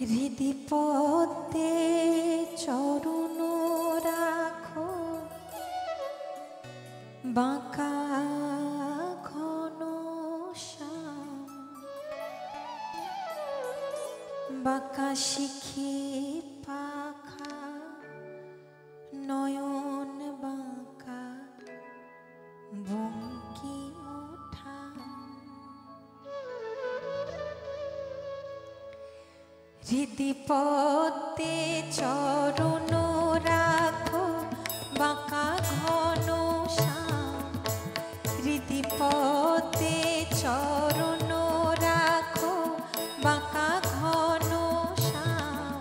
হৃদি পদ্মে চরণ রাখো, বাঁকা ঘন শ্যাম, বাঁকা শিখি পাখা নয়ন বাঁকা বঙ্কি ওঠা। হৃদি পদ্মে চরণ রাখো, বাঁকা ঘন শ্যাম, হৃদি পদ্মে চরণ রাখো, বাঁকা ঘন শ্যাম,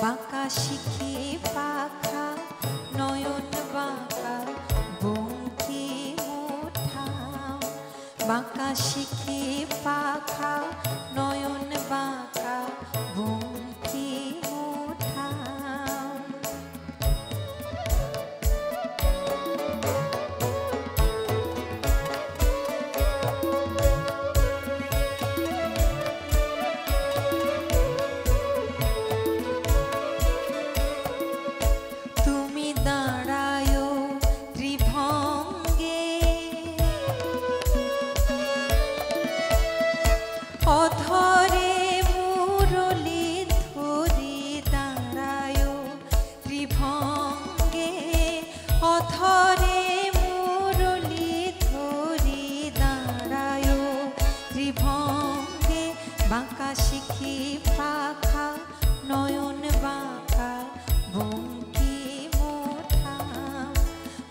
বাঁকা শিখি পাখা নয়ন বাঁকা বঙ্কি ওঠা, বাঁকা শিখি পাখা নয়ন বাঁকা বঙ্কি ওঠা। তুমি দাঁড়ায় ত্রিভঙ্গে, অধরে মুরলি ধরি দাঁড়ায় ত্রিভঙ্গে, অধরে মুরলি ধরি দাঁড়ায় ত্রিভঙ্গে, বাঁকা শিখি পাখা নয়ন বাঁকা বঙ্কি মোঠা,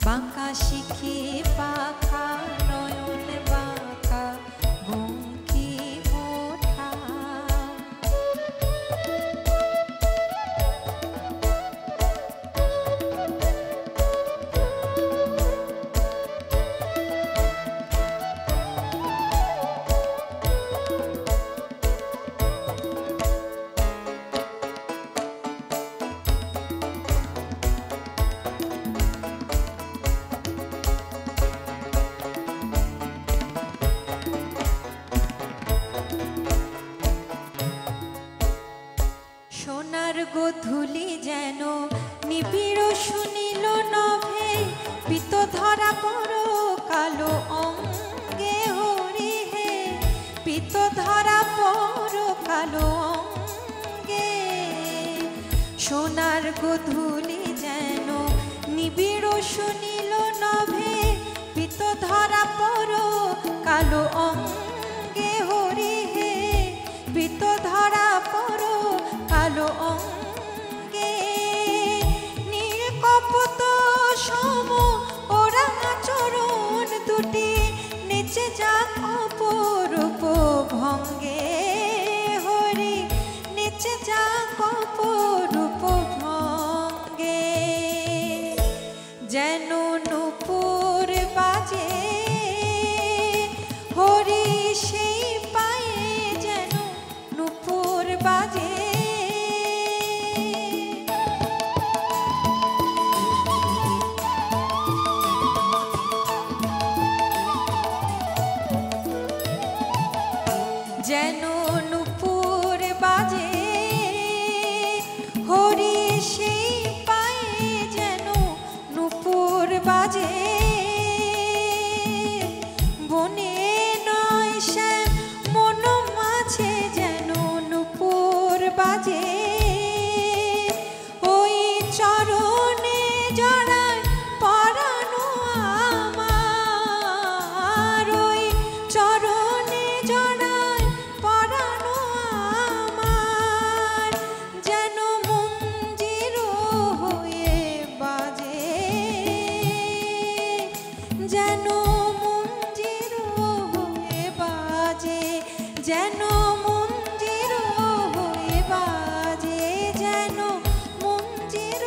বাঁকা শিখি পাখা নয়ন বাঁকা বঙ্কি মোঠা। সোনার গোধূলি যেন নিবিড় শুনিল নভে, পিত ধরা পড় কালো অঙ্গে হরি হে, পিত ধরা পড় কালো অঙ্গে। সোনার গোধূলি যেন নিবিড় শুনিল নভে, পিত ধরা পড় কালো অঙ্গে হরি হে, পিত ধরা পড় কালো অঙ্গে। নীলকপত সম ওরা চরণ দুটি, নিচে যাক অপরূপ ভঙ্গে হরি, নিচে যাক অপরূপ ভঙ্গে। যেন নূপুর বাজে হরি সেই পায়ে, যেন নূপুর বাজে। যেন নূপুর বাজে হরি সেই পায়ে, যেন নূপুর বাজে। বনে নয় শ্যাম মন মাঝে, যেন নূপুর বাজে। ওই চরণে জড়ায় পরানো আমার, ওই চরণে জড়ায় পরানো আমার, যেন মঞ্জির হয়ে বাজে, যেন মঞ্জির হয়ে বাজে, যেন মঞ্জির হয়ে বাজে, যেন মঞ্জির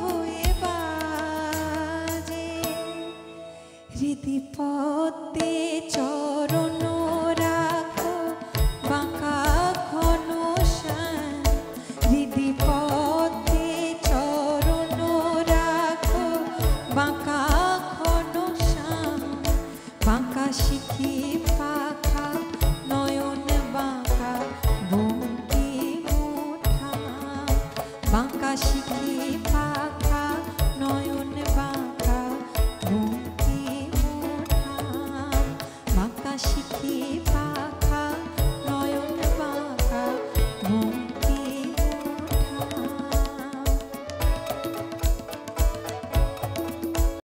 হয়ে বাজে। হৃদি পদ্মে চরণ রাখো, বাঁকা ঘন শ্যাম, হৃদি পদ্মে চরণ রাখো, বাঁকা ঘন শ্যাম, বাঁকা শিখি পাখা নয়ন বাঁকা শিখি পাখা নয়ন বাঁকা ঘুমকি ওঠা মাকা শিখি